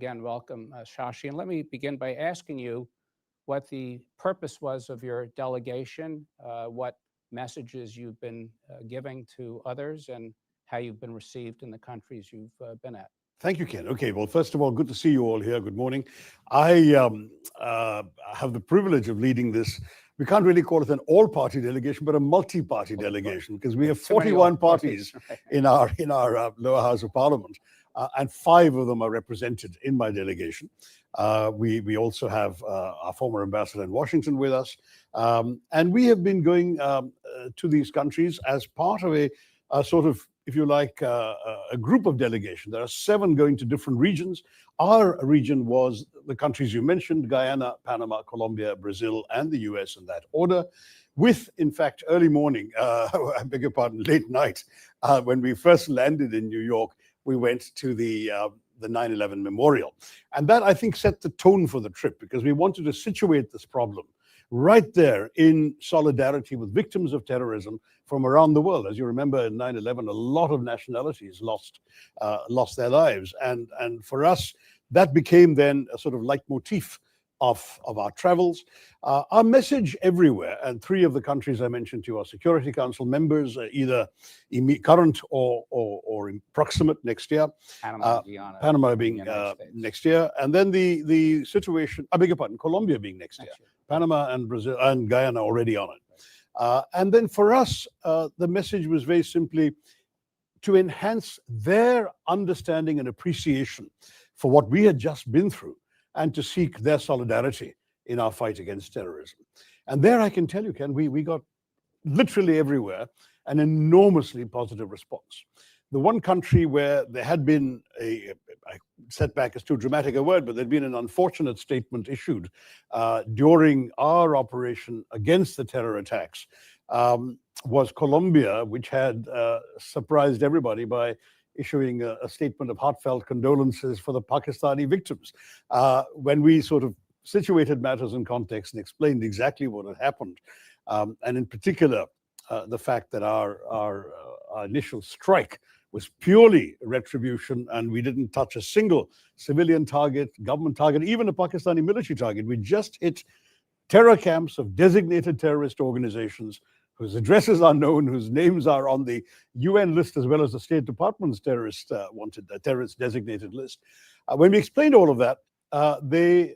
again welcome Shashi. And let me begin by asking you what the purpose was of your delegation, what messages you've been giving to others, and how you've been received in the countries you've been at. Thank you, Ken. Okay, well, first of all, good to see you all here. Good morning. I have the privilege of leading this. We can't really call it an all-party delegation, but a multi-party delegation, because we have 41 parties in our lower house of parliament, and 5 of them are represented in my delegation. We also have our former ambassador in Washington with us, and we have been going to these countries as part of a sort of, if you like, a group of delegation. There are 7 going to different regions. Our region was the countries you mentioned: Guyana, Panama, Colombia, Brazil, and the US, in that order. With, in fact, early morning, I beg your pardon, late night, when we first landed in New York, we went to the 9/11 memorial. And that, I think, set the tone for the trip, because we wanted to situate this problem right there in solidarity with victims of terrorism from around the world. As you remember, in 9/11, a lot of nationalities lost their lives. And for us, that became then a sort of leitmotif of our travels. Our message everywhere, and 3 of the countries I mentioned to you are Security Council members, either current or proximate next year. Panama being next year. And then the situation, I beg your pardon, Colombia being next year. Panama and Brazil and Guyana already on it. And then for us, the message was very simply to enhance their understanding and appreciation for what we had just been through, and to seek their solidarity in our fight against terrorism. And there, I can tell you, Ken, we got literally everywhere an enormously positive response. The one country where there had been a setback is too dramatic a word, but there'd been an unfortunate statement issued during our operation against the terror attacks, was Colombia, which had surprised everybody by issuing a statement of heartfelt condolences for the Pakistani victims. When we sort of situated matters in context and explained exactly what had happened, and in particular, the fact that our initial strike was purely retribution, and we didn't touch a single civilian target, government target, even a Pakistani military target. We just hit terror camps of designated terrorist organizations whose addresses are known, whose names are on the UN list, as well as the State Department's terrorist designated list. When we explained all of that, they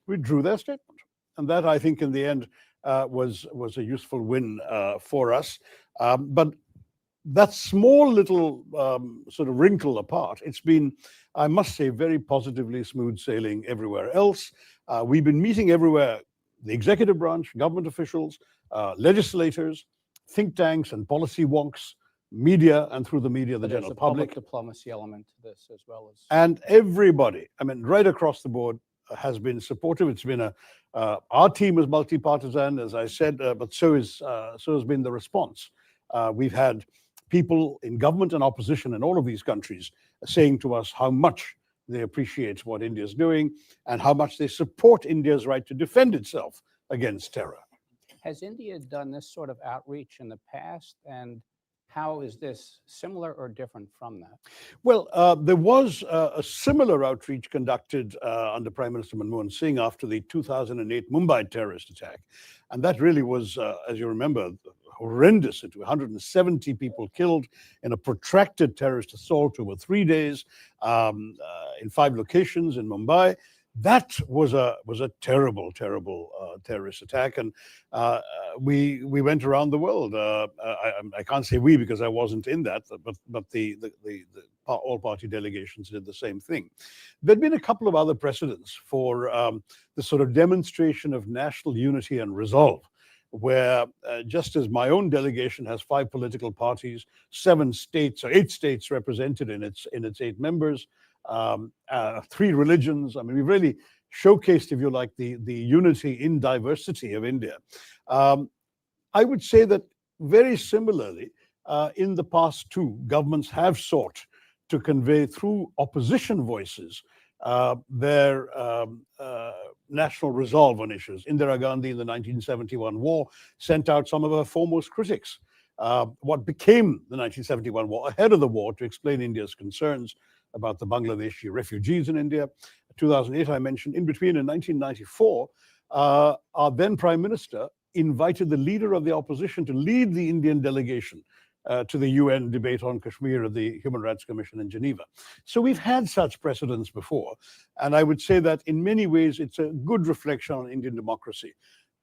withdrew their statement. And that, I think, in the end, was a useful win for us. But that small little sort of wrinkle apart, it's been, I must say, very positively smooth sailing everywhere else. We've been meeting everywhere, the executive branch, government officials, legislators, think tanks and policy wonks, media, and through the media, the general public. Public diplomacy element to this as well as. And everybody, I mean, right across the board, has been supportive. It's been our team is multi-partisan, as I said, but so has been the response. We've had people in government and opposition in all of these countries saying to us how much they appreciate what India is doing and how much they support India's right to defend itself against terror. Has India done this sort of outreach in the past, and how is this similar or different from that? Well, there was a similar outreach conducted under Prime Minister Manmohan Singh after the 2008 Mumbai terrorist attack. And that really was, as you remember, horrendous. It was 170 people killed in a protracted terrorist assault over 3 days in 5 locations in Mumbai. That was a terrible terrorist attack, and we went around the world. I can't say we because I wasn't in that, but the all-party delegations did the same thing. There'd been a couple of other precedents for the sort of demonstration of national unity and resolve, where just as my own delegation has 5 political parties, 7 states or 8 states represented in its 8 members. 3 religions. I mean, we've really showcased, if you like, the unity in diversity of India. I would say that very similarly, in the past too, governments have sought to convey through opposition voices their national resolve on issues. Indira Gandhi in the 1971 war sent out some of her foremost critics. What became the 1971 war, ahead of the war, to explain India's concerns about the Bangladeshi refugees in India. 2008, I mentioned. In between, in 1994, our then Prime Minister invited the leader of the opposition to lead the Indian delegation to the UN debate on Kashmir at the Human Rights Commission in Geneva. So we've had such precedents before. And I would say that in many ways, it's a good reflection on Indian democracy.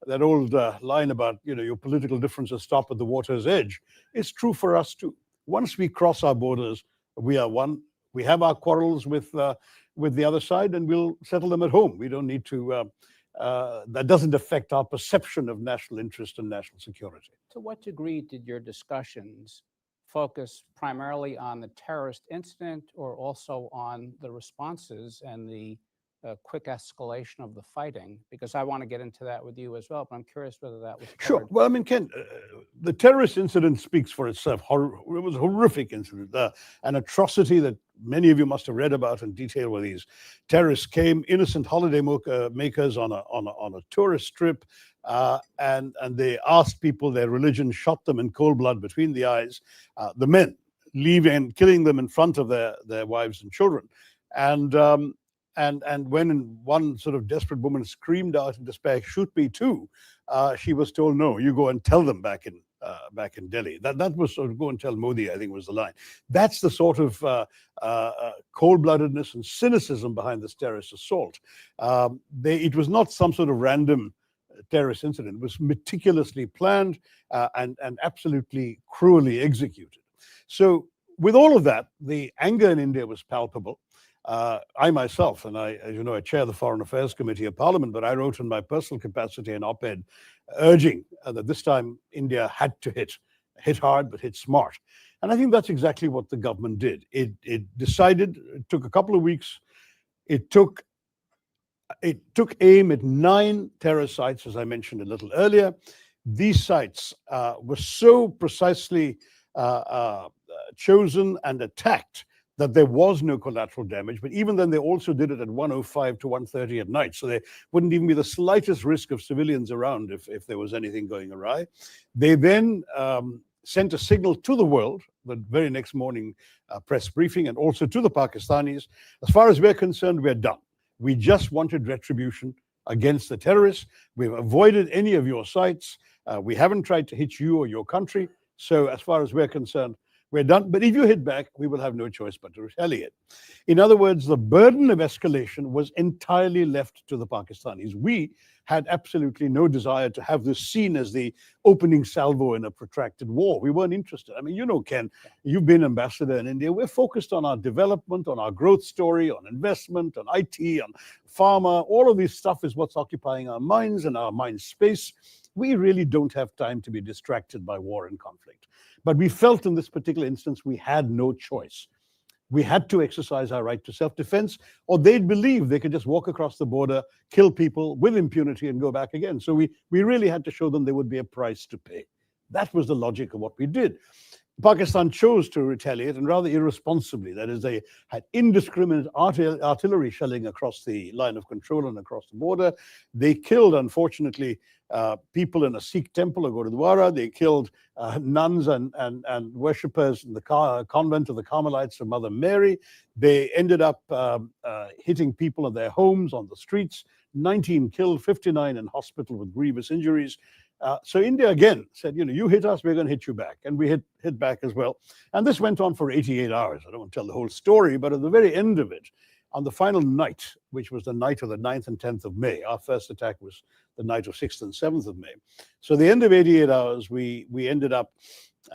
That old line about, your political differences stop at the water's edge is true for us too. Once we cross our borders, we are one. We have our quarrels with the other side, and we'll settle them at home. We don't need to, that doesn't affect our perception of national interest and national security. To what degree did your discussions focus primarily on the terrorist incident or also on the responses and the quick escalation of the fighting? Because I want to get into that with you as well, but I'm curious whether that was covered. Sure. Well, I mean, Ken, the terrorist incident speaks for itself. It was a horrific incident, an atrocity that many of you must have read about in detail, where these terrorists came, innocent holiday makers on a tourist trip, and they asked people their religion, shot them in cold blood between the eyes, the men leaving, killing them in front of their wives and children. And when one sort of desperate woman screamed out in despair, "Shoot me too," she was told, "No, you go and tell them back in Delhi." That was sort of, "Go and tell Modi," I think was the line. That's the sort of cold-bloodedness and cynicism behind this terrorist assault. It was not some sort of random terrorist incident. It was meticulously planned and absolutely cruelly executed. So with all of that, the anger in India was palpable. I myself, and as you know, I chair the Foreign Affairs Committee of Parliament, but I wrote in my personal capacity an op-ed urging that this time India had to hit hard, but hit smart. And I think that's exactly what the government did. It decided, it took a couple of weeks, it took aim at 9 terror sites, as I mentioned a little earlier. These sites were so precisely chosen and attacked that there was no collateral damage. But even then, they also did it at 1:05 to 1:30 at night. So there wouldn't even be the slightest risk of civilians around if there was anything going awry. They then sent a signal to the world, the very next morning press briefing, and also to the Pakistanis. As far as we're concerned, we're done. We just wanted retribution against the terrorists. We've avoided any of your sites. We haven't tried to hit you or your country. So as far as we're concerned, we're done. But if you hit back, we will have no choice but to retaliate. In other words, the burden of escalation was entirely left to the Pakistanis. We had absolutely no desire to have this seen as the opening salvo in a protracted war. We weren't interested. I mean, Ken, you've been ambassador in India. We're focused on our development, on our growth story, on investment, on IT, on pharma. All of this stuff is what's occupying our minds and our mind space. We really don't have time to be distracted by war and conflict. But we felt in this particular instance, we had no choice. We had to exercise our right to self-defense, or they'd believe they could just walk across the border, kill people with impunity and go back again. So we really had to show them there would be a price to pay. That was the logic of what we did. Pakistan chose to retaliate, and rather irresponsibly. That is, they had indiscriminate artillery shelling across the line of control and across the border. They killed, unfortunately, people in a Sikh temple, a Gurudwara. They killed nuns and worshippers in the convent of the Carmelites of Mother Mary. They ended up hitting people in their homes, on the streets. 19 killed, 59 in hospital with grievous injuries. So India again said, you hit us, we're going to hit you back. And we hit back as well. And this went on for 88 hours. I don't want to tell the whole story, but at the very end of it, on the final night, which was the night of the 9th and 10th of May, our first attack was the night of 6th and 7th of May. So at the end of 88 hours, we ended up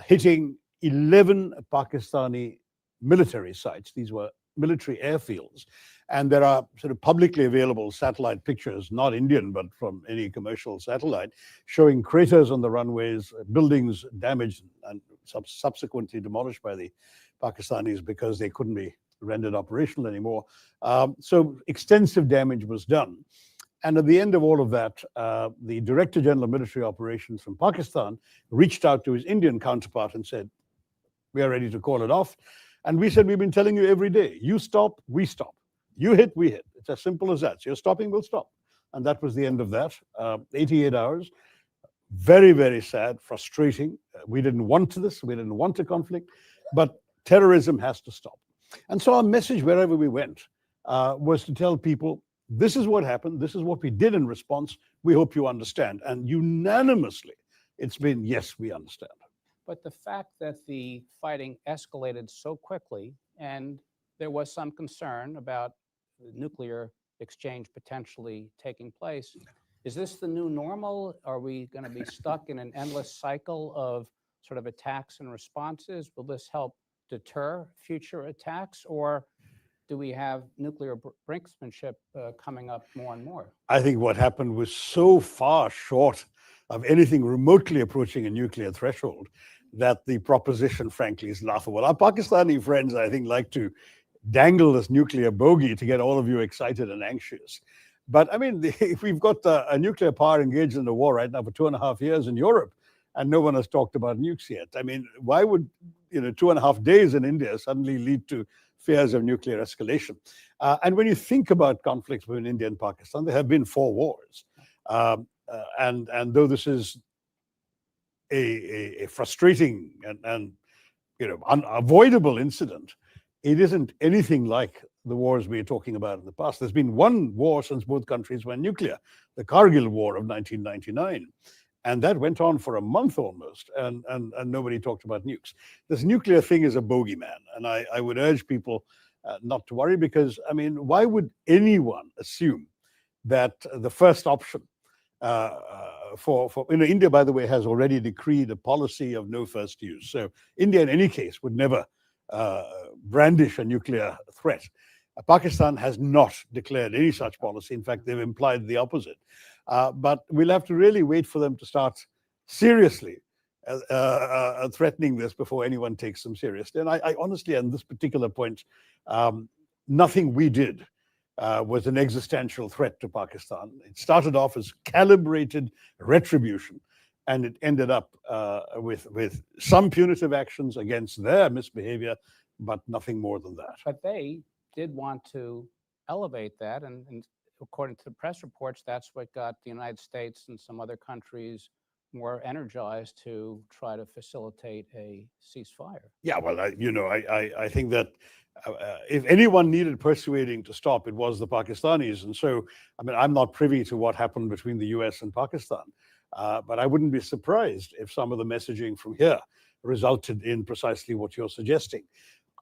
hitting 11 Pakistani military sites. These were military airfields. And there are sort of publicly available satellite pictures, not Indian, but from any commercial satellite, showing craters on the runways, buildings damaged and subsequently demolished by the Pakistanis because they couldn't be rendered operational anymore. So extensive damage was done. And at the end of all of that, the Director General of Military Operations from Pakistan reached out to his Indian counterpart and said, we are ready to call it off. And we said, we've been telling you every day, you stop, we stop. You hit, we hit. It's as simple as that. So you're stopping, we'll stop. And that was the end of that. 88 hours. Very, very sad, frustrating. We didn't want this. We didn't want a conflict. But terrorism has to stop. And so our message wherever we went was to tell people, this is what happened, this is what we did in response, we hope you understand. And unanimously, it's been, yes, we understand. But the fact that the fighting escalated so quickly, and there was some concern about the nuclear exchange potentially taking place, is this the new normal? Are we going to be stuck in an endless cycle of sort of attacks and responses? Will this help deter future attacks, or do we have nuclear brinksmanship coming up more and more? I think what happened was so far short of anything remotely approaching a nuclear threshold that the proposition, frankly, is laughable. Our Pakistani friends, I think, like to dangle this nuclear bogey to get all of you excited and anxious. But I mean, if we've got a nuclear power engaged in a war right now for 2.5 years in Europe, and no one has talked about nukes yet, I mean, why would 2.5 days in India suddenly lead to fears of nuclear escalation? And when you think about conflicts between India and Pakistan, there have been 4 wars. And though this is a frustrating and unavoidable incident, it isn't anything like the wars we're talking about in the past. There's been one war since both countries went nuclear, the Kargil War of 1999. And that went on for a month almost, and nobody talked about nukes. This nuclear thing is a bogeyman, and I would urge people not to worry, because, I mean, why would anyone assume that the first option for India, by the way, has already decreed a policy of no first use. So India, in any case, would never brandish a nuclear threat. Pakistan has not declared any such policy. In fact, they've implied the opposite. But we'll have to really wait for them to start seriously threatening this before anyone takes them seriously. And I honestly, on this particular point, nothing we did was an existential threat to Pakistan. It started off as calibrated retribution, and it ended up with some punitive actions against their misbehavior, but nothing more than that. But they did want to elevate that, and according to the press reports, that's what got the United States and some other countries more energized to try to facilitate a ceasefire. Yeah, well, I think that if anyone needed persuading to stop, it was the Pakistanis. And so, I mean, I'm not privy to what happened between the US and Pakistan, but I wouldn't be surprised if some of the messaging from here resulted in precisely what you're suggesting.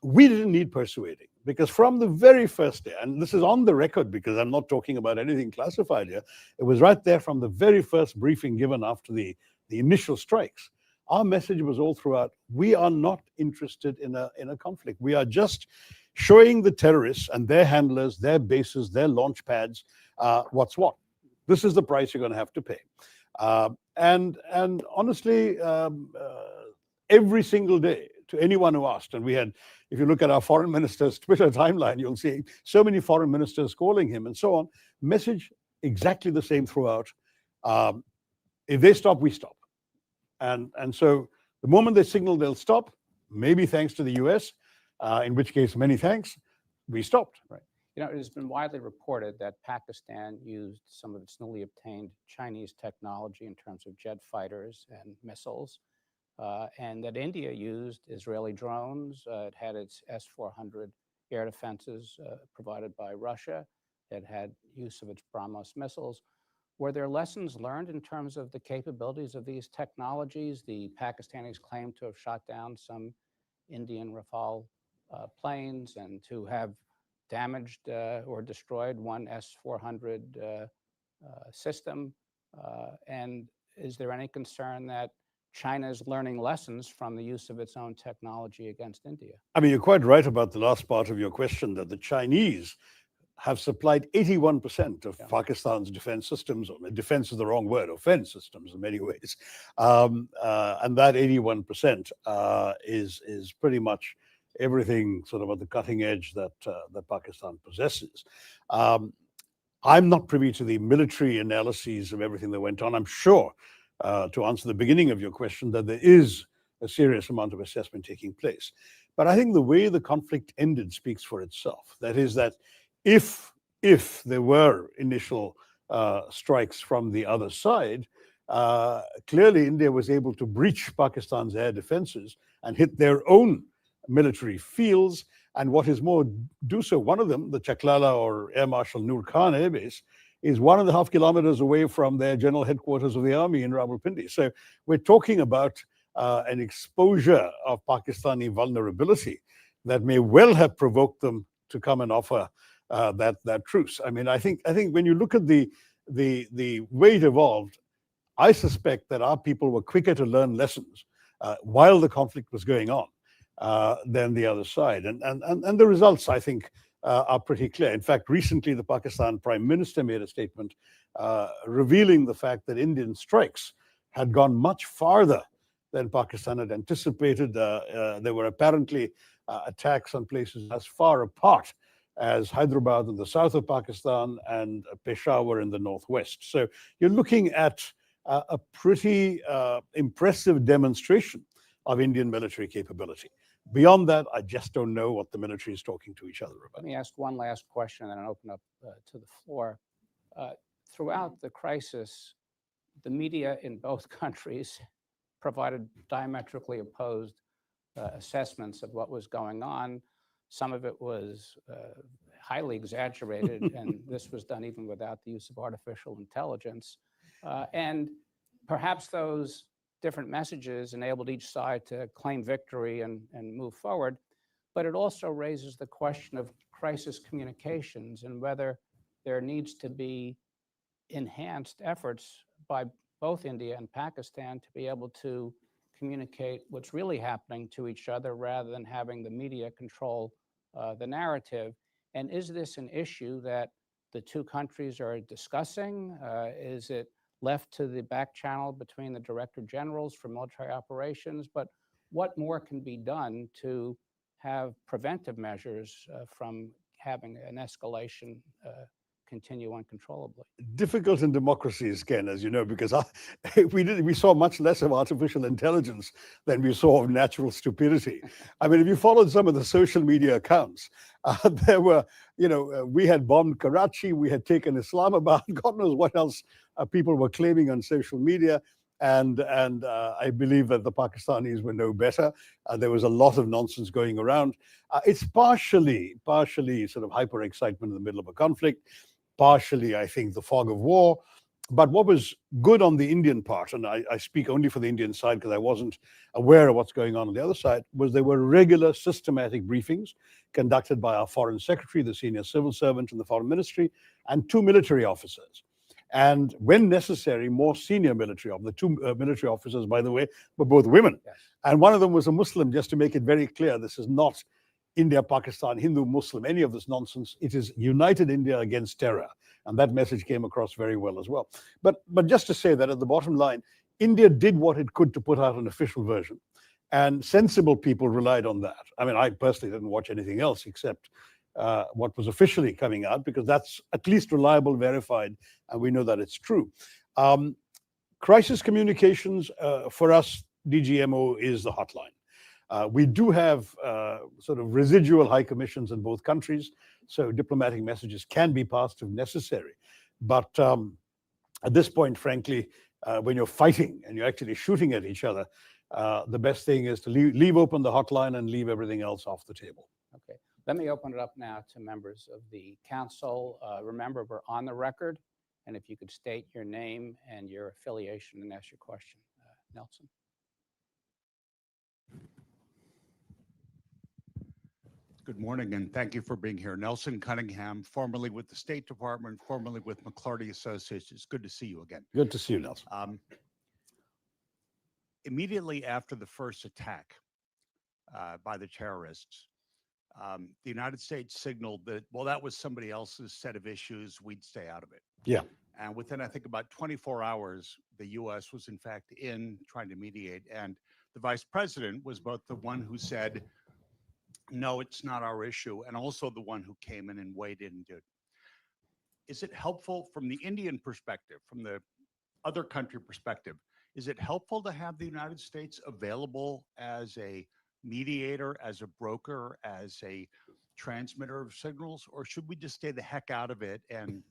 We didn't need persuading, because from the very first day, and this is on the record because I'm not talking about anything classified here, it was right there from the very first briefing given after the initial strikes. Our message was all throughout: we are not interested in a conflict. We are just showing the terrorists and their handlers, their bases, their launch pads, what's what. This is the price you're going to have to pay. And honestly, every single day, to anyone who asked, and we had, if you look at our foreign minister's Twitter timeline, you'll see so many foreign ministers calling him and so on. Message exactly the same throughout. If they stop, we stop. And so the moment they signal they'll stop, maybe thanks to the US, in which case, many thanks, we stopped. Right. It has been widely reported that Pakistan used some of its newly obtained Chinese technology in terms of jet fighters and missiles, and that India used Israeli drones. It had its S-400 air defenses provided by Russia. It had use of its BrahMos missiles. Were there lessons learned in terms of the capabilities of these technologies? The Pakistanis claim to have shot down some Indian Rafale planes and to have damaged or destroyed one S-400 system. And is there any concern that China is learning lessons from the use of its own technology against India? I mean, you're quite right about the last part of your question, that the Chinese have supplied 81% of Pakistan's defense systems. Or defense is the wrong word, offense systems in many ways. And that 81% is pretty much everything sort of at the cutting edge that Pakistan possesses. I'm not privy to the military analyses of everything that went on. I'm sure, to answer the beginning of your question, that there is a serious amount of assessment taking place. But I think the way the conflict ended speaks for itself. That is that if there were initial strikes from the other side, clearly India was able to breach Pakistan's air defenses and hit their own military fields, And what is more, do so. One of them, the Chaklala or Air Marshal Noor Khan Air Base, is 1.5 kilometers away from their general headquarters of the army in Rawalpindi. So we're talking about an exposure of Pakistani vulnerability that may well have provoked them to come and offer that truce. I mean, I think when you look at the way it evolved, I suspect that our people were quicker to learn lessons while the conflict was going on than the other side, and the results, I think, are pretty clear. In fact, recently the Pakistan Prime Minister made a statement revealing the fact that Indian strikes had gone much farther than Pakistan had anticipated. There were apparently attacks on places as far apart as Hyderabad in the south of Pakistan and Peshawar in the northwest. So you're looking at a pretty impressive demonstration of Indian military capability. Beyond that, I just don't know what the military is talking to each other about. Let me ask one last question and then open up to the floor. Throughout the crisis, the media in both countries provided diametrically opposed assessments of what was going on. Some of it was highly exaggerated, and this was done even without the use of artificial intelligence. And perhaps those different messages enabled each side to claim victory and move forward. But it also raises the question of crisis communications and whether there needs to be enhanced efforts by both India and Pakistan to be able to communicate what's really happening to each other rather than having the media control the narrative. And is this an issue that the two countries are discussing? Is it left to the back channel between the director generals for military operations? But what more can be done to have preventive measures from having an escalation continue uncontrollably? Difficult in democracies, Ken, as you know, because we saw much less of artificial intelligence than we saw of natural stupidity. I mean, if you followed some of the social media accounts, there were, we had bombed Karachi, we had taken Islamabad, God knows what else people were claiming on social media. And I believe that the Pakistanis were no better. There was a lot of nonsense going around. It's partially sort of hyper excitement in the middle of a conflict. Partially, I think, the fog of war. But what was good on the Indian part, and I speak only for the Indian side because I wasn't aware of what's going on the other side, was there were regular systematic briefings conducted by our foreign secretary, the senior civil servant in the foreign ministry, and 2 military officers. And when necessary, more senior military officers. The 2 military officers, by the way, were both women. Yes. And one of them was a Muslim, just to make it very clear. This is not India, Pakistan, Hindu, Muslim, any of this nonsense. It is united India against terror. And that message came across very well as well. But just to say that at the bottom line, India did what it could to put out an official version. And sensible people relied on that. I mean, I personally didn't watch anything else except what was officially coming out, because that's at least reliable, verified, and we know that it's true. Crisis communications, for us, DGMO is the hotline. We do have sort of residual high commissions in both countries, so diplomatic messages can be passed if necessary. But at this point, frankly, when you're fighting and you're actually shooting at each other, the best thing is to leave open the hotline and leave everything else off the table. Okay. Let me open it up now to members of the council. Remember, we're on the record, and if you could state your name and your affiliation and ask your question. Nelson. Good morning, and thank you for being here. Nelson Cunningham, formerly with the State Department, formerly with McClarty Associates. It's good to see you again. Good to see you, Nelson. Immediately after the first attack by the terrorists, the United States signaled that, well, that was somebody else's set of issues, we'd stay out of it. Yeah. And within, I think, about 24 hours, the U.S. was, in fact, in trying to mediate. And the vice president was both the one who said, no, it's not our issue, and also the one who came in and weighed in and did. Is it helpful from the Indian perspective, from the other country perspective, is it helpful to have the United States available as a mediator, as a broker, as a transmitter of signals, or should we just stay the heck out of it and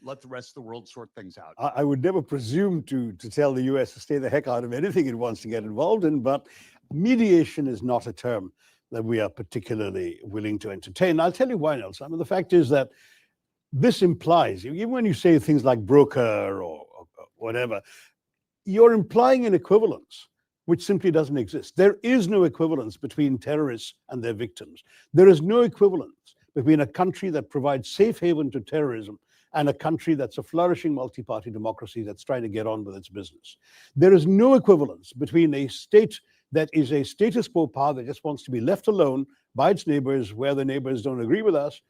let the rest of the world sort things out? I would never presume to tell the U.S. to stay the heck out of anything it wants to get involved in, but mediation is not a term that we are particularly willing to entertain. I'll tell you why, Nelson. I mean, the fact is that this implies, even when you say things like broker or whatever, you're implying an equivalence which simply doesn't exist. There is no equivalence between terrorists and their victims. There is no equivalence between a country that provides safe haven to terrorism and a country that's a flourishing multi-party democracy that's trying to get on with its business. There is no equivalence between a state that is a status quo power that just wants to be left alone by its neighbors where the neighbors don't agree with us,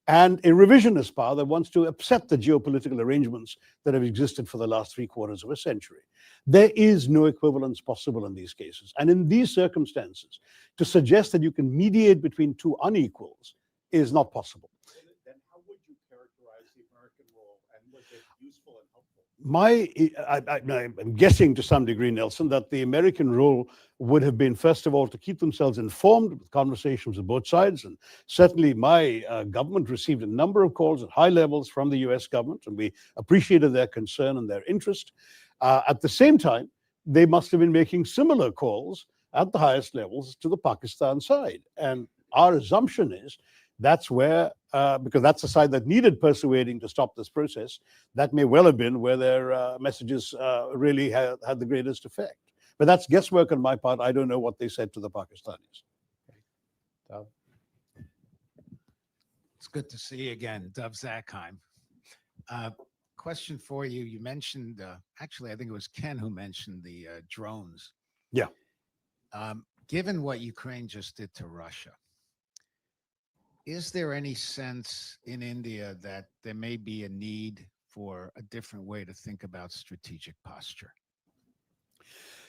and a revisionist power that wants to upset the geopolitical arrangements that have existed for the last 3/4 of a century. There is no equivalence possible in these cases. And in these circumstances, to suggest that you can mediate between two unequals is not possible. Then how would you characterize the American role, and was it useful and helpful? I'm guessing to some degree, Nelson, that the American role would have been, first of all, to keep themselves informed with conversations with both sides. And certainly my government received a number of calls at high levels from the US government, and we appreciated their concern and their interest. At the same time, they must have been making similar calls at the highest levels to the Pakistan side. And our assumption is that's where, because that's the side that needed persuading to stop this process, that may well have been where their messages really had the greatest effect. But that's guesswork on my part. I don't know what they said to the Pakistanis. Dov? It's good to see you again, Dov Zakheim. Question for you. You mentioned, actually, I think it was Ken who mentioned the drones. Yeah. Given what Ukraine just did to Russia, is there any sense in India that there may be a need for a different way to think about strategic posture?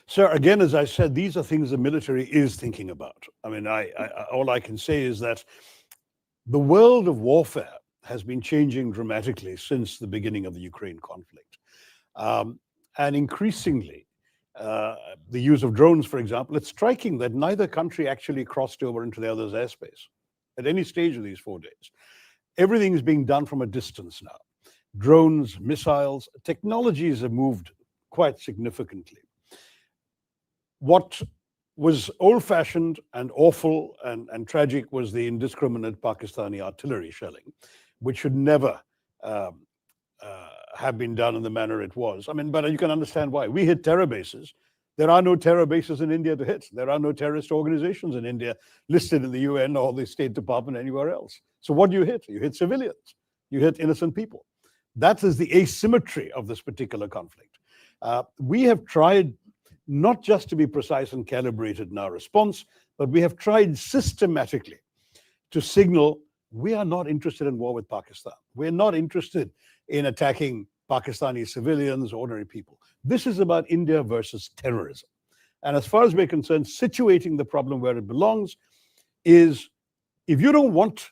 Sir, again, as I said, these are things the military is thinking about. I mean, all I can say is that the world of warfare has been changing dramatically since the beginning of the Ukraine conflict. And increasingly, the use of drones, for example, it's striking that neither country actually crossed over into the other's airspace at any stage of these 4 days. Everything is being done from a distance now. Drones, missiles, technologies have moved quite significantly. What was old-fashioned and awful and tragic was the indiscriminate Pakistani artillery shelling, which should never have been done in the manner it was. I mean, but you can understand why. We hit terror bases. There are no terror bases in India to hit. There are no terrorist organizations in India listed in the UN or the State Department anywhere else. So what do you hit? You hit civilians. You hit innocent people. That is the asymmetry of this particular conflict. We have tried not just to be precise and calibrated in our response, but we have tried systematically to signal we are not interested in war with Pakistan. We're not interested in attacking Pakistani civilians, ordinary people. This is about India versus terrorism. And as far as we're concerned, situating the problem where it belongs is, if you don't want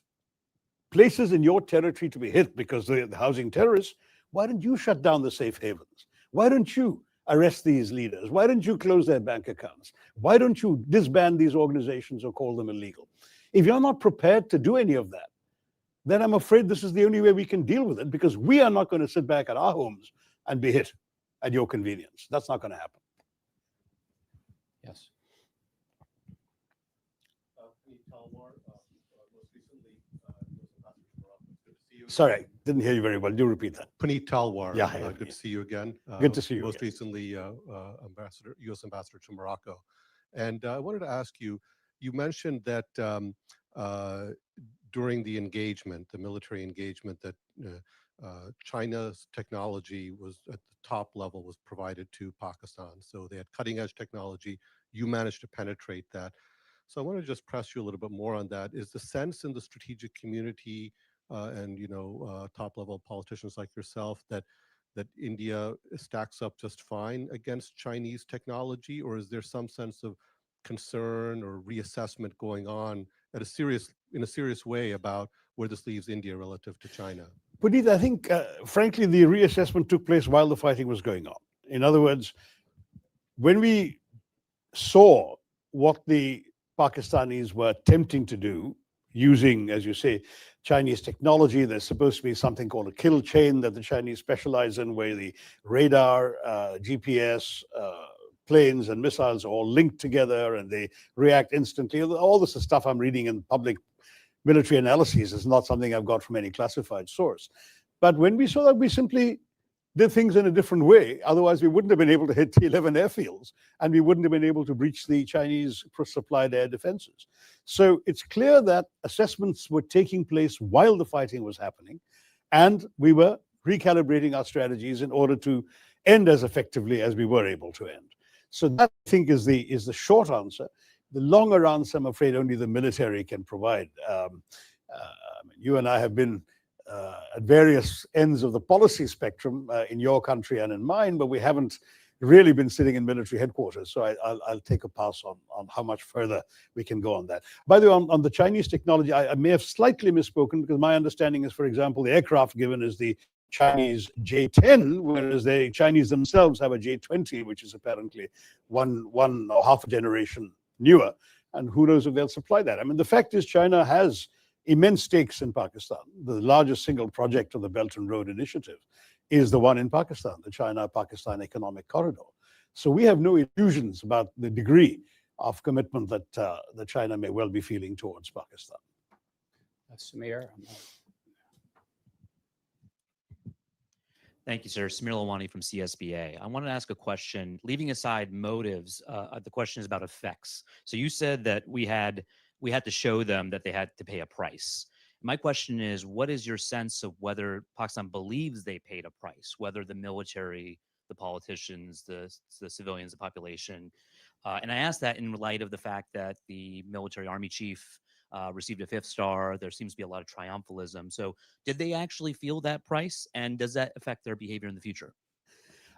places in your territory to be hit because they're housing terrorists, why don't you shut down the safe havens? Why don't you arrest these leaders? Why don't you close their bank accounts? Why don't you disband these organizations or call them illegal? If you're not prepared to do any of that, then I'm afraid this is the only way we can deal with it, because we are not going to sit back at our homes and be hit at your convenience. That's not going to happen. Yes. Sorry, I didn't hear you very well. Do repeat that. Puneet Talwar. Yeah, Good to see you again. Good to see you Most again. recently, U.S. Ambassador to Morocco. And I wanted to ask you, you mentioned that during the engagement, the military engagement, that China's technology was at the top level, was provided to Pakistan. So they had cutting edge technology. You managed to penetrate that. So I want to just press you a little bit more on that. Is the sense in the strategic community and top level politicians like yourself that India stacks up just fine against Chinese technology, or is there some sense of concern or reassessment going on in a serious way about where this leaves India relative to China? Puneet, I think, frankly, the reassessment took place while the fighting was going on. In other words, when we saw what the Pakistanis were attempting to do, using, as you say, Chinese technology, there's supposed to be something called a kill chain that the Chinese specialize in, where the radar, GPS, planes and missiles are all linked together and they react instantly. All this is stuff I'm reading in public military analyses. It's not something I've got from any classified source. But when we saw that, we simply did things in a different way. Otherwise, we wouldn't have been able to hit the 11 airfields, and we wouldn't have been able to breach the Chinese supplied air defenses. So it's clear that assessments were taking place while the fighting was happening, and we were recalibrating our strategies in order to end as effectively as we were able to end. So that, I think, is the short answer. The longer answer, I'm afraid, only the military can provide. You and I have been at various ends of the policy spectrum in your country and in mine, but we haven't really been sitting in military headquarters. So I'll take a pass on how much further we can go on that. By the way, on the Chinese technology, I may have slightly misspoken, because my understanding is, for example, the aircraft given is the Chinese J-10, whereas the Chinese themselves have a J-20, which is apparently one or half a generation newer. And who knows if they'll supply that. I mean, the fact is China has immense stakes in Pakistan. The largest single project of the Belt and Road Initiative is the one in Pakistan, the China-Pakistan Economic Corridor. So we have no illusions about the degree of commitment that China may well be feeling towards Pakistan. Samir? Thank you, sir. Samir Lawani from CSBA. I wanted to ask a question. Leaving aside motives, the question is about effects. So you said that we had to show them that they had to pay a price. My question is, what is your sense of whether Pakistan believes they paid a price, whether the military, the politicians, the civilians, the population? And I ask that in light of the fact that the military army chief received a 5th star. There seems to be a lot of triumphalism. So did they actually feel that price? And does that affect their behavior in the future?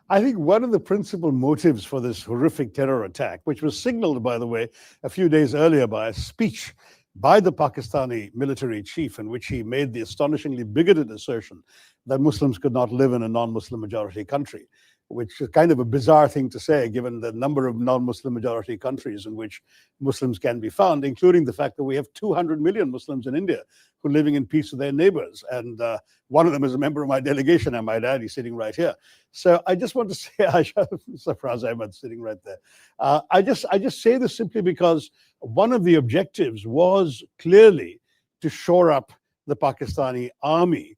I think one of the principal motives for this horrific terror attack, which was signaled, by the way, a few days earlier by a speech by the Pakistani military chief, in which he made the astonishingly bigoted assertion that Muslims could not live in a non-Muslim majority country, which is kind of a bizarre thing to say, given the number of non-Muslim majority countries in which Muslims can be found, including the fact that we have 200 million Muslims in India who are living in peace with their neighbors. And one of them is a member of my delegation, I might add. He's sitting right here. So I just want to say, Sarfraz Ahmed sitting right there. I just say this simply because one of the objectives was clearly to shore up the Pakistani army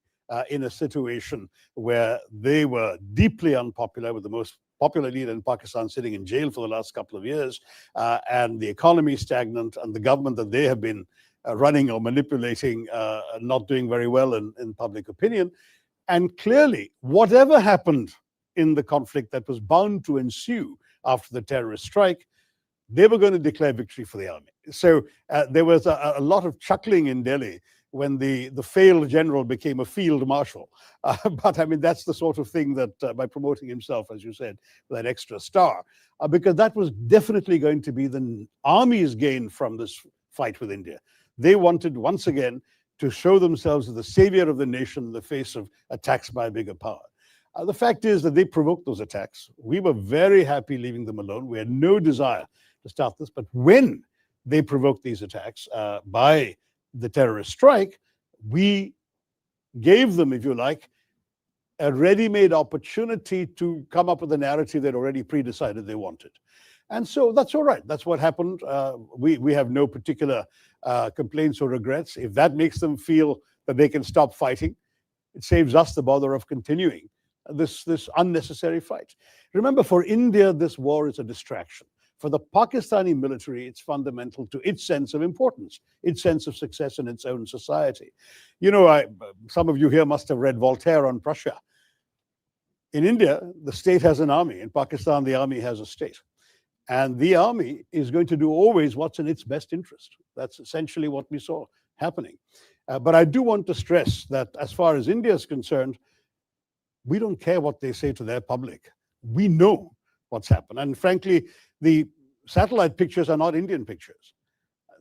in a situation where they were deeply unpopular, with the most popular leader in Pakistan sitting in jail for the last couple of years, and the economy stagnant, and the government that they have been running or manipulating not doing very well in public opinion. And clearly, whatever happened in the conflict that was bound to ensue after the terrorist strike, they were going to declare victory for the army. So there was a lot of chuckling in Delhi when the failed general became a field marshal. But I mean, that's the sort of thing that by promoting himself, as you said, that extra star, because that was definitely going to be the army's gain from this fight with India. They wanted, once again, to show themselves as the savior of the nation in the face of attacks by a bigger power. The fact is that they provoked those attacks. We were very happy leaving them alone. We had no desire to start this. But when they provoked these attacks by the terrorist strike, we gave them, if you like, a ready-made opportunity to come up with a narrative they'd already pre-decided they wanted. And so that's all right. That's what happened. We have no particular complaints or regrets. If that makes them feel that they can stop fighting, it saves us the bother of continuing this unnecessary fight. Remember, for India, this war is a distraction. For the Pakistani military, it's fundamental to its sense of importance, its sense of success in its own society. You know, some of you here must have read Voltaire on Prussia. In India, the state has an army. In Pakistan, the army has a state. And the army is going to do always what's in its best interest. That's essentially what we saw happening. But I do want to stress that as far as India is concerned, we don't care what they say to their public. We know what's happened. And frankly, the satellite pictures are not Indian pictures.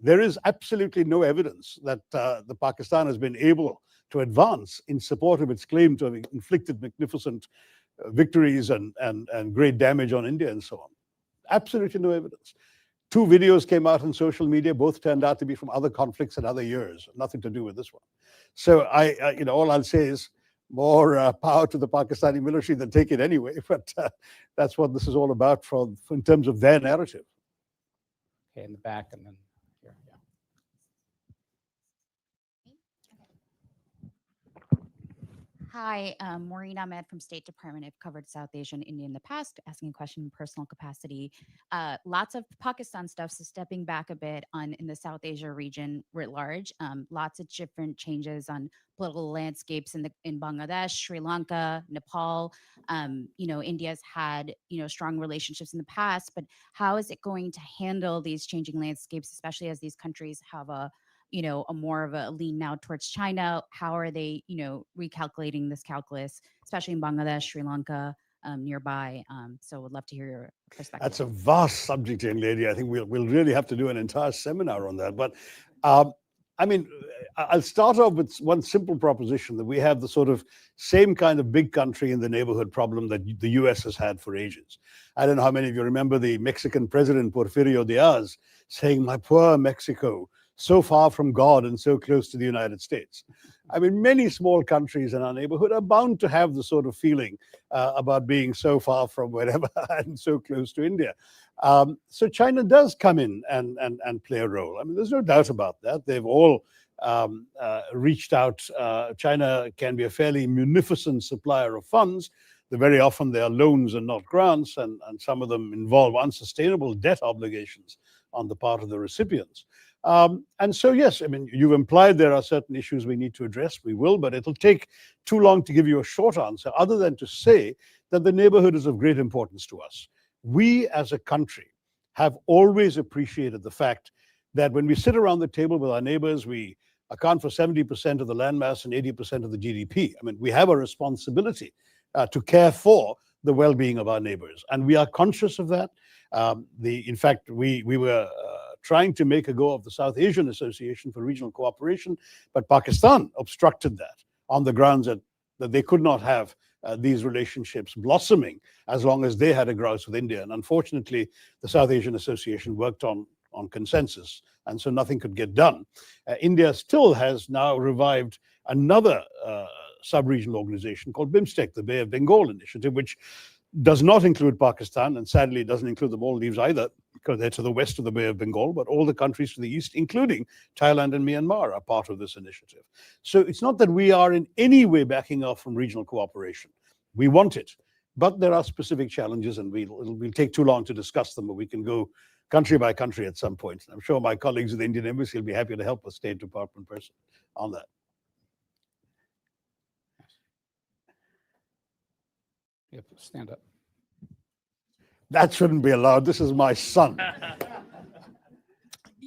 There is absolutely no evidence that the Pakistan has been able to advance in support of its claim to have inflicted magnificent victories and great damage on India and so on. Absolutely no evidence. 2 videos came out on social media. Both turned out to be from other conflicts and other years, nothing to do with this one. So all I'll say is more power to the Pakistani military than take it anyway. But that's what this is all about in terms of their narrative. Okay, in the back and then here. Yeah. Hi, Maureen Ahmed from State Department. I've covered South Asia and India in the past, asking a question in personal capacity. Lots of Pakistan stuff, so stepping back a bit in the South Asia region writ large. Lots of different changes on political landscapes in Bangladesh, Sri Lanka, Nepal. India's had strong relationships in the past, but how is it going to handle these changing landscapes, especially as these countries have a more of a lean now towards China? How are they, recalculating this calculus, especially in Bangladesh, Sri Lanka, nearby? So would love to hear your perspective. That's a vast subject, young lady. I think we'll really have to do an entire seminar on that. But I'll start off with one simple proposition, that we have the sort of same kind of big country in the neighborhood problem that the US has had for ages. I don't know how many of you remember the Mexican president, Porfirio Diaz, saying, "My poor Mexico, so far from God and so close to the United States." I mean, many small countries in our neighborhood are bound to have the sort of feeling about being so far from wherever and so close to India. So China does come in and play a role. I mean, there's no doubt about that. They've all reached out. China can be a fairly munificent supplier of funds. Very often they are loans and not grants, and some of them involve unsustainable debt obligations on the part of the recipients. And so, yes, I mean, you've implied there are certain issues we need to address. We will, but it'll take too long to give you a short answer, other than to say that the neighborhood is of great importance to us. We as a country have always appreciated the fact that when we sit around the table with our neighbors, we account for 70% of the landmass and 80% of the GDP. I mean, we have a responsibility to care for the well-being of our neighbors, and we are conscious of that. In fact, we were trying to make a go of the South Asian Association for Regional Cooperation, but Pakistan obstructed that on the grounds that they could not have these relationships blossoming as long as they had a grouse with India. And unfortunately, the South Asian Association worked on consensus, and so nothing could get done. India still has now revived another sub-regional organization called BIMSTEC, the Bay of Bengal Initiative, which does not include Pakistan, and sadly doesn't include the Maldives either, because they're to the west of the Bay of Bengal, but all the countries to the east, including Thailand and Myanmar, are part of this initiative. So it's not that we are in any way backing off from regional cooperation. We want it, but there are specific challenges, and we'll take too long to discuss them, but we can go country by country at some point. I'm sure my colleagues at the Indian Embassy will be happy to help a State Department person on that. You have to stand up. That shouldn't be allowed. This is my son.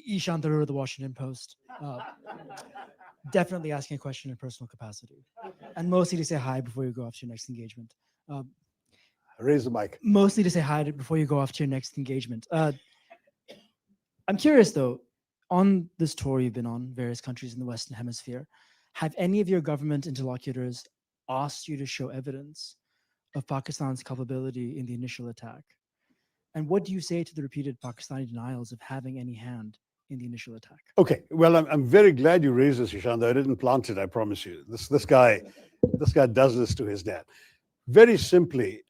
Shashi Tharoor of the Washington Post. Definitely asking a question in personal capacity, and mostly to say hi before you go off to your next engagement. Raise the mic. Mostly to say hi before you go off to your next engagement. I'm curious though, on this tour you've been on, various countries in the Western Hemisphere, have any of your government interlocutors asked you to show evidence of Pakistan's culpability in the initial attack? And what do you say to the repeated Pakistani denials of having any hand in the initial attack? Okay, well, I'm very glad you raised this, Ishant. I didn't plant it, I promise you. This guy does this to his dad. Very simply,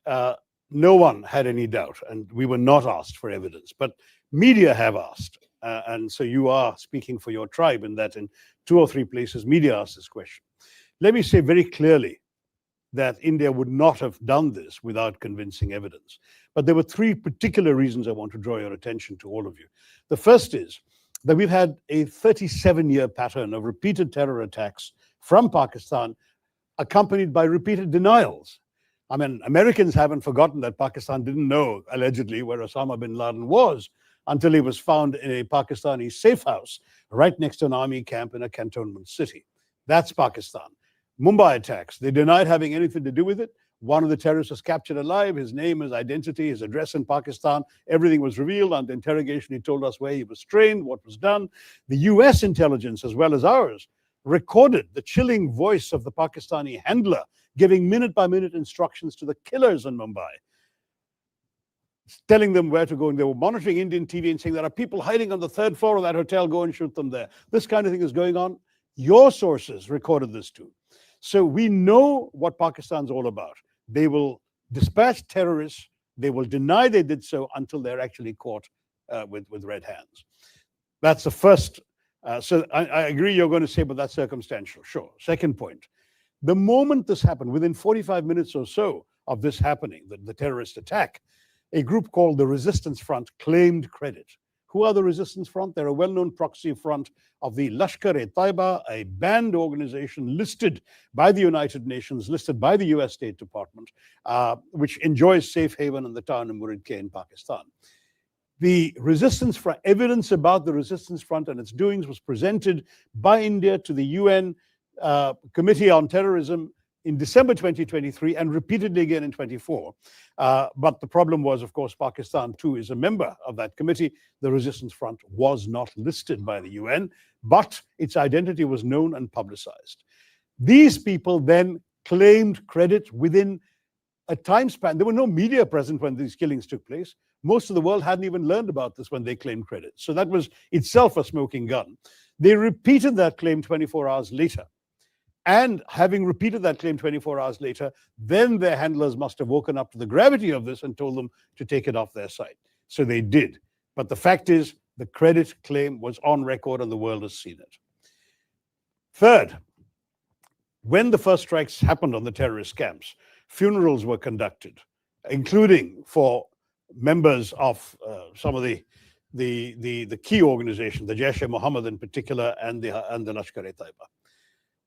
no one had any doubt, and we were not asked for evidence, but media have asked. And so you are speaking for your tribe in that in 2 or 3 places, media asked this question. Let me say very clearly that India would not have done this without convincing evidence. But there were 3 particular reasons I want to draw your attention to, all of you. The first is that we've had a 37-year pattern of repeated terror attacks from Pakistan, accompanied by repeated denials. I mean, Americans haven't forgotten that Pakistan didn't know, allegedly, where Osama bin Laden was until he was found in a Pakistani safe house right next to an army camp in a cantonment city. That's Pakistan. Mumbai attacks, they denied having anything to do with it. One of the terrorists was captured alive. His name, his identity, his address in Pakistan, everything was revealed. Under interrogation, he told us where he was trained, what was done. The US intelligence, as well as ours, recorded the chilling voice of the Pakistani handler giving minute-by-minute instructions to the killers in Mumbai, telling them where to go. And they were monitoring Indian TV and saying, there are people hiding on the 3rd floor of that hotel, go and shoot them there. This kind of thing is going on. Your sources recorded this too. So we know what Pakistan's all about. They will dispatch terrorists. They will deny they did so until they're actually caught with red hands. That's the first. So I agree you're going to say, but that's circumstantial. Sure. Second point. The moment this happened, within 45 minutes or so of this happening, the terrorist attack, a group called the Resistance Front claimed credit. Who are the Resistance Front? They're a well-known proxy front of the Lashkar-e-Taiba, a banned organization listed by the United Nations, listed by the US State Department, which enjoys safe haven in the town of Muridke in Pakistan. The Resistance Front, evidence about the Resistance Front and its doings was presented by India to the UN Committee on Terrorism in December 2023 and repeatedly again in 24. But the problem was, of course, Pakistan too is a member of that committee. The Resistance Front was not listed by the UN, but its identity was known and publicized. These people then claimed credit within a time span. There were no media present when these killings took place. Most of the world hadn't even learned about this when they claimed credit. So that was itself a smoking gun. They repeated that claim 24 hours later. And having repeated that claim 24 hours later, then their handlers must have woken up to the gravity of this and told them to take it off their site. So they did. But the fact is, the credit claim was on record and the world has seen it. Third, when the first strikes happened on the terrorist camps, funerals were conducted, including for members of some of the key organizations, the Jaish-e-Mohammed in particular, and the Lashkar-e-Taiba.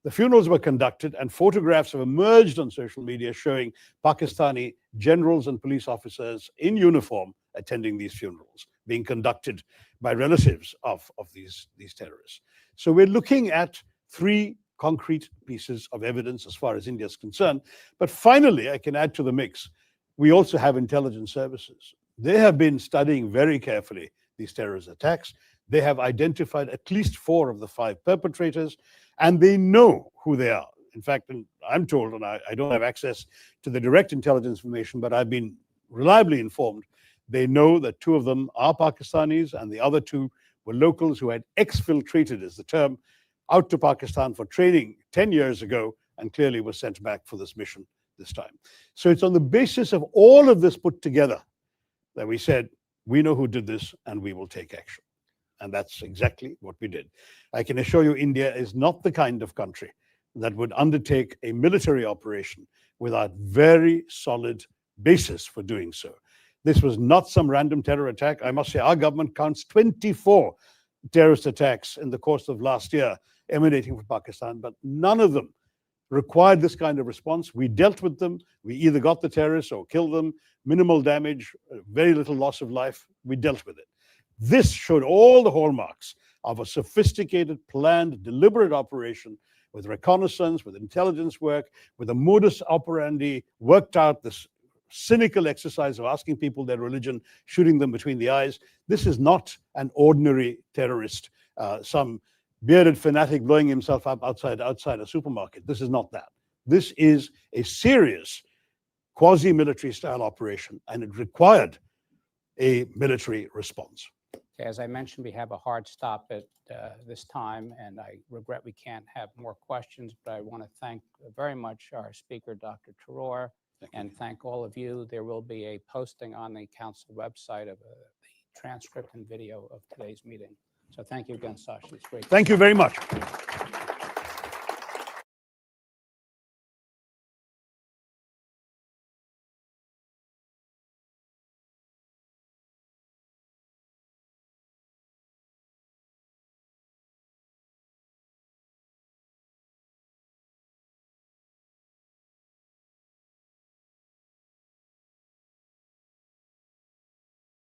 The funerals were conducted and photographs have emerged on social media showing Pakistani generals and police officers in uniform attending these funerals, being conducted by relatives of these terrorists. So we're looking at three concrete pieces of evidence as far as India is concerned. But finally, I can add to the mix, we also have intelligence services. They have been studying very carefully these terrorist attacks. They have identified at least 4 of the 5 perpetrators, and they know who they are. In fact, I'm told, and I don't have access to the direct intelligence information, but I've been reliably informed, they know that 2 of them are Pakistanis and the other 2 were locals who had exfiltrated, is the term, out to Pakistan for training 10 years ago and clearly were sent back for this mission this time. So it's on the basis of all of this put together that we said, we know who did this and we will take action. And that's exactly what we did. I can assure you India is not the kind of country that would undertake a military operation without very solid basis for doing so. This was not some random terror attack. I must say our government counts 24 terrorist attacks in the course of last year emanating from Pakistan, but none of them required this kind of response. We dealt with them. We either got the terrorists or killed them, minimal damage, very little loss of life. We dealt with it. This showed all the hallmarks of a sophisticated, planned, deliberate operation with reconnaissance, with intelligence work, with a modus operandi worked out, this cynical exercise of asking people their religion, shooting them between the eyes. This is not an ordinary terrorist, some bearded fanatic blowing himself up outside a supermarket. This is not that. This is a serious quasi-military style operation, and it required a military response. As I mentioned, we have a hard stop at this time, and I regret we can't have more questions, but I want to thank very much our speaker, Dr. Tharoor, and thank all of you. There will be a posting on the council website of the transcript and video of today's meeting. So thank you again, Shashi. It's great. Thank you very much.